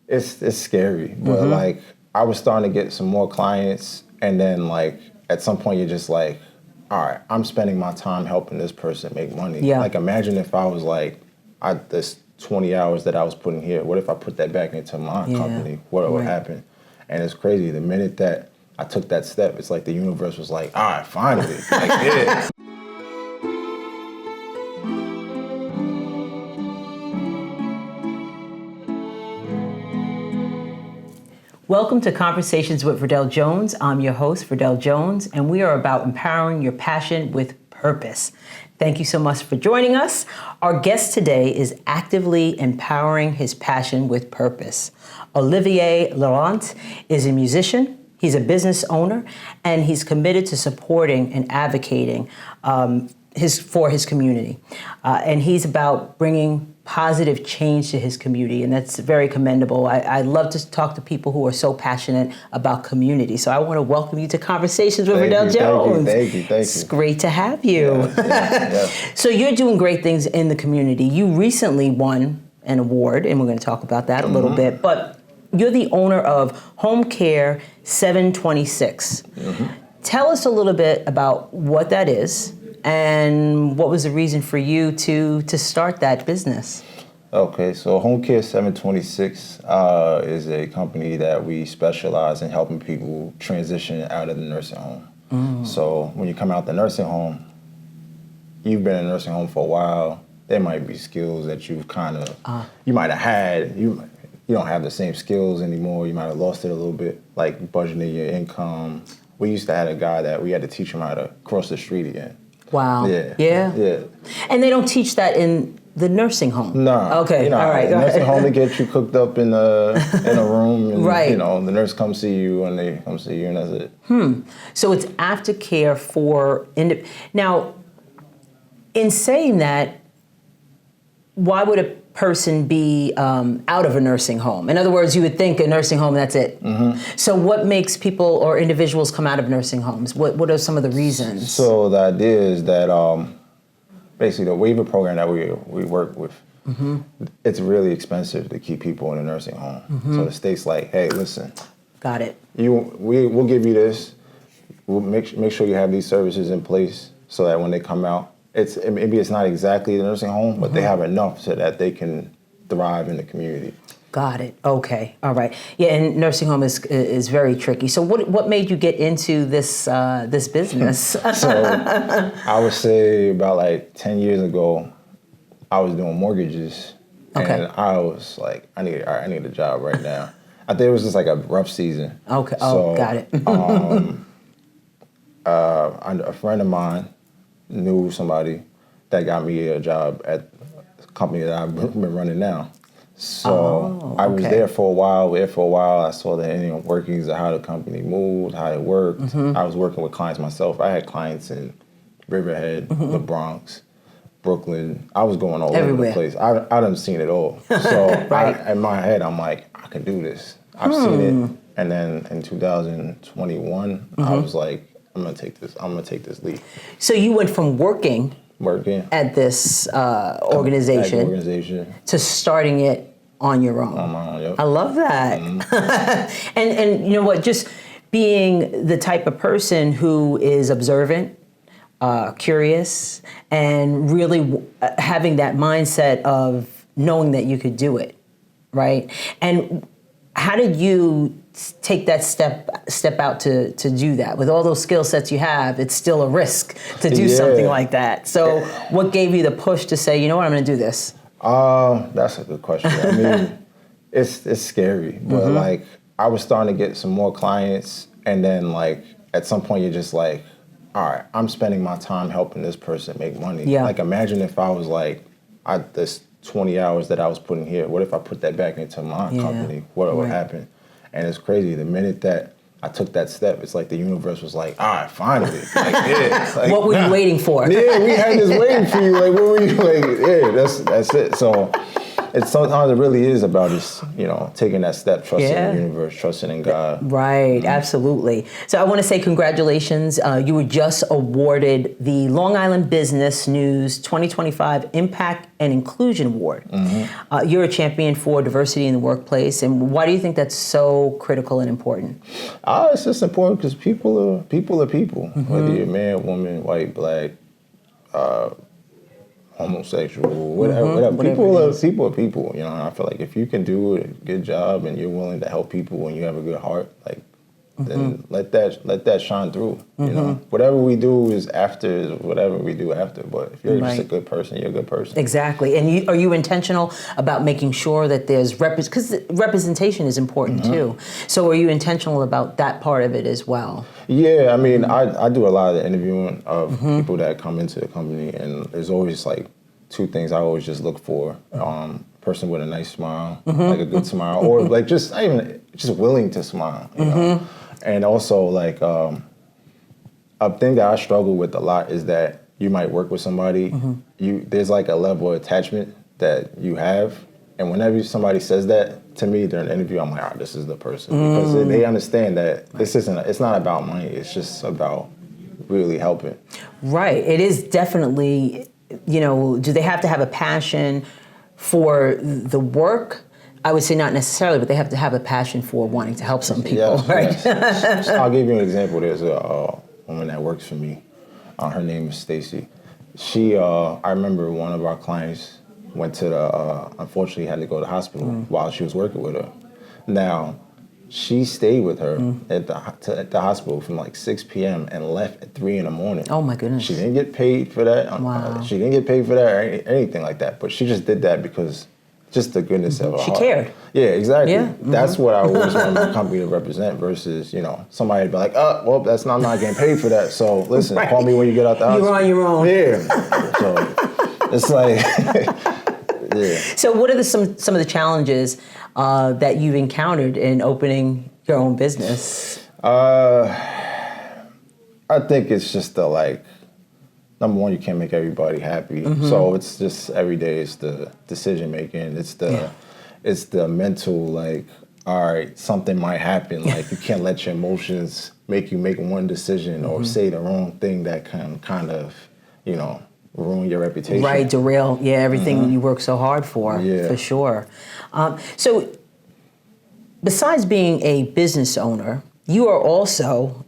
it's scary, but like I was starting to get some more clients, and then like at some point you're just like, all right, I'm spending my time helping this person make money. Yeah. Like imagine if I was like, this 20 hours that I was putting here, what if I put that back into my company? What would happen? And it's crazy. The minute that I took that step, it's like the universe was like, all right, finally. Like, yeah. Welcome to Conversations with Verdel Jones. I'm your host, Verdel Jones, and we are about empowering your passion with purpose. Thank you so much for joining us. Our guest today is actively empowering his passion with purpose. Olivier Laurent is a musician, he's a business owner, and he's committed to supporting and advocating for his community. And he's about bringing positive change to his community, and that's very commendable. I love to talk to people who are so passionate about community. So I want to welcome you to Conversations with Verdel Jones. Thank you. It's great to have you. Yeah. So you're doing great things in the community. You recently won an award, and we're going to talk about that a little bit, but you're the owner of HomeKit 726. Tell us a little bit about what that is, and what was the reason for you to start that business? Okay, so HomeKit 726 is a company that we specialize in helping people transition out of the nursing home. So when you come out the nursing home, you've been in a nursing home for a while. There might be skills that you've kind of, you might have had. You don't have the same skills anymore. You might have lost it a little bit, like budgeting your income. We used to have a guy that we had to teach him how to cross the street again. Wow. Yeah. And they don't teach that in the nursing home? No. Okay, all right. The nursing home, they get you cooked up in a room, and right. The nurse comes see you, and they come see you, and that's it. So it's aftercare for... Now, in saying that, why would a person be out of a nursing home? In other words, you would think a nursing home, that's it. So what makes people or individuals come out of nursing homes? What are some of the reasons? So the idea is that basically the waiver program that we work with, it's really expensive to keep people in a nursing home. So the state's like, hey, listen. Got it. We'll give you this. We'll make sure you have these services in place so that when they come out, maybe it's not exactly the nursing home, but they have enough so that they can thrive in the community. Got it. Okay. All right. Yeah, and nursing home is very tricky. So what made you get into this business? So I would say about like 10 years ago, I was doing mortgages, and I was like, I need a job right now. I think it was just like a rough season. Okay. So, Got it. A friend of mine knew somebody that got me a job at the company that I've been running now. So I was there for a while. I saw the workings of how the company moved, how it worked. I was working with clients myself. I had clients in Riverhead, the Bronx, Brooklyn. I was going all over the place. I done seen it all. So in my head, I'm like, I can do this. I've seen it. And then in 2021, I was like, I'm gonna take this leap. So you went from working at this organization to starting it on your own. On my own, yep. I love that. And you know what? Just being the type of person who is observant, curious, and really having that mindset of knowing that you could do it, right? And how did you take that step out to do that? With all those skill sets you have, it's still a risk to do something like that. So what gave you the push to say, you know what, I'm going to do this? That's a good question. I mean, it's scary, but like I was starting to get some more clients, and then like at some point you're just like, all right, I'm spending my time helping this person make money. Yeah. Like imagine if I was like, this 20 hours that I was putting here, what if I put that back into my company? What would happen? And it's crazy. The minute that I took that step, it's like the universe was like, all right, finally. Like, what were you waiting for? Yeah, we had this waiting for you. Like, what were you like? Yeah, that's it. So it's sometimes it really is about just, taking that step, trusting in the universe, trusting in God. Right, absolutely. So I want to say congratulations. You were just awarded the Long Island Business News 2025 Impact and Inclusion Award. You're a champion for diversity in the workplace. And why do you think that's so critical and important? It's just important because people are people. Whether you're man, woman, white, black, homosexual, whatever. People are people. I feel like if you can do a good job and you're willing to help people and you have a good heart, then let that shine through. Whatever we do is whatever we do after. But if you're just a good person, you're a good person. Exactly. And are you intentional about making sure that there's because representation is important too. So are you intentional about that part of it as well? Yeah, I mean, I do a lot of the interviewing of people that come into the company, and there's always two things I always just look for. Person with a nice smile, like a good smile, or just willing to smile, And also a thing that I struggle with a lot is that you might work with somebody, there's a level of attachment that you have, and whenever somebody says that to me during the interview, I'm like, this is the person, because they understand that it's not about money, it's just about really helping. Right. It is definitely, do they have to have a passion for the work? I would say not necessarily, but they have to have a passion for wanting to help some people, right? Yes. I'll give you an example. There's a woman that works for me. Her name is Stacy. She, I remember one of our clients went to unfortunately had to go to the hospital while she was working with her. Now, she stayed with her at the hospital from 6 p.m. and left at 3 in the morning. Oh my goodness. She didn't get paid for that. Wow. She didn't get paid for that or anything like that. But she just did that because just the goodness of her heart. She cared. Yeah, exactly. Yeah. That's what I always want my company to represent versus, somebody be like, I'm not getting paid for that. So listen, call me when you get out the house. You're on your own. Yeah. So it's yeah. So what are some of the challenges that you've encountered in opening your own business? I think it's just number one, you can't make everybody happy. So it's just every day it's the decision making. It's the mental all right, something might happen. You can't let your emotions make you make one decision or say the wrong thing that can kind of, ruin your reputation. Right, derail, everything you work so hard for sure. So besides being a business owner, you are also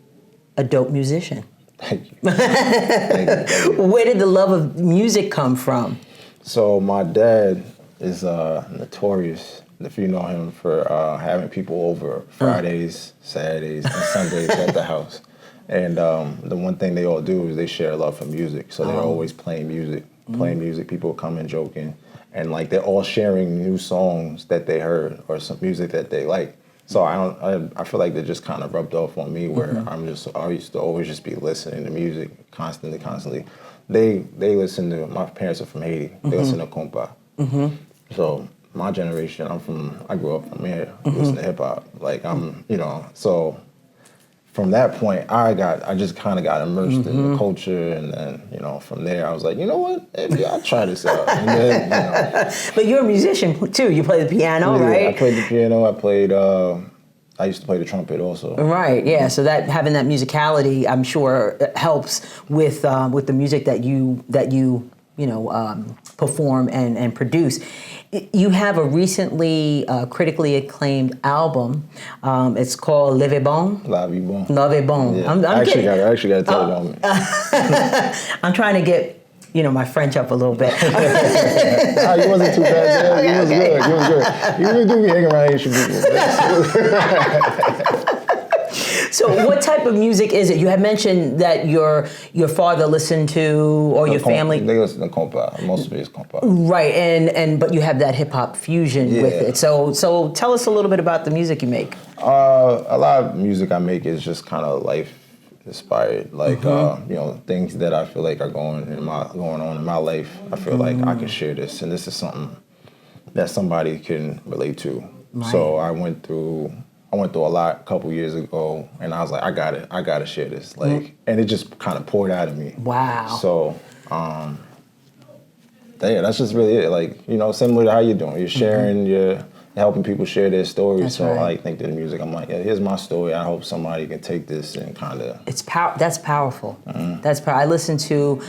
a dope musician. Thank you. Thank you. Where did the love of music come from? So my dad is notorious, if you know him, for having people over Fridays, Saturdays, and Sundays at the house. And the one thing they all do is they share a love for music. So they're always playing music. People come in joking. And they're all sharing new songs that they heard or some music that they like. So I feel like they just kind of rubbed off on me where I used to always just be listening to music constantly. They listen to, my parents are from Haiti. They listen to compa. So my generation, I grew up from here, listen to hip hop. So from that point, I just kind of got immersed in the culture, and then, from there, I was like, you know what, maybe I'll try this out. And then, But you're a musician too. You play the piano, right? I played the piano. I used to play the trumpet also. Right, yeah. So that having that musicality, I'm sure, helps with the music that you perform and produce. You have a recently critically acclaimed album. It's called Lavi Bon. Lavi Bon. Lavi Bon. Yeah. I actually got to tell it on me. I'm trying to get my French up a little bit. You wasn't too bad. Yeah. Okay, You was good. You really do be hanging around Asian people. So what type of music is it? You had mentioned that your father listened to, or your family. They listen to compa. Most of it is compa. Right, but you have that hip hop fusion with it. So tell us a little bit about the music you make. A lot of music I make is just kind of life inspired, things that I feel like are going on in my life. I feel like I can share this, and this is something that somebody can relate to. Right. So I went through a lot a couple years ago, and I was like, I gotta share this, and it just kind of poured out of me. Wow. So that's just really it. Like, you know, similar to how you're doing. You're sharing, you're helping people share their stories. That's so right. I think that the music, I'm like, yeah, here's my story. I hope somebody can take this and kind of. That's powerful. That's I listen to,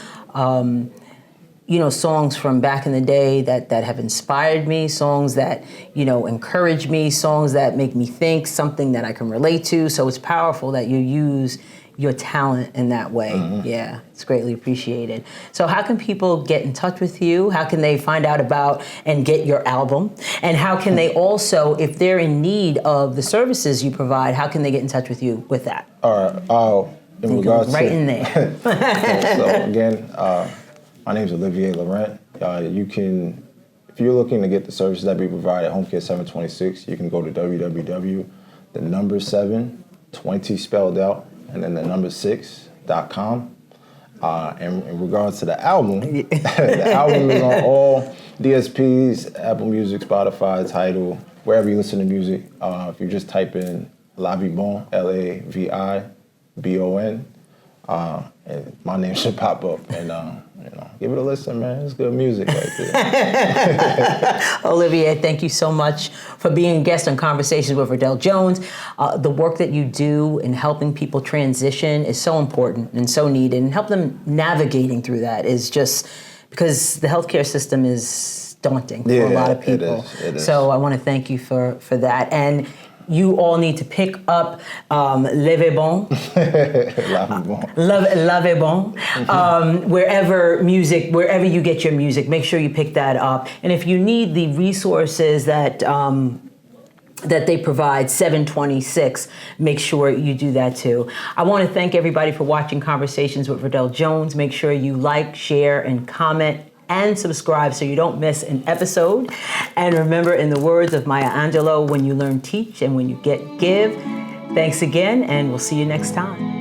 you know, songs from back in the day that have inspired me, songs that, you know, encourage me, songs that make me think, something that I can relate to. So it's powerful that you use your talent in that way. Yeah, it's greatly appreciated. So how can people get in touch with you? How can they find out about and get your album? And how can they also, if they're in need of the services you provide, how can they get in touch with you with that? All right. In regards Right to, in there. so again, my name is Olivier Laurent. You can, if you're looking to get the services that we provide at HomeKit 726, you can go to www.720 spelled out, and then the number 6.com. And in regards to the album, the album is on all DSPs, Apple Music, Spotify, Tidal, wherever you listen to music. If you just type in Lavi Bon, LAVIBON, and my name should pop up. And you know, give it a listen, man. It's good music right there. Olivier, thank you so much for being a guest on Conversations with Verdel Jones. The work that you do in helping people transition is so important and so needed, and help them navigating through that is just because the healthcare system is daunting for a lot of people. It is. So I want to thank you for that. And you all need to pick up Lavi Bon, Lavi Bon, wherever you get your music. Make sure you pick that up. And if you need the resources that they provide, 726, make sure you do that too. I want to thank everybody for watching Conversations with Verdel Jones. Make sure you like, share, and comment and subscribe so you don't miss an episode. And remember, in the words of Maya Angelou, when you learn, teach, and when you get, give. Thanks again, and we'll see you next time.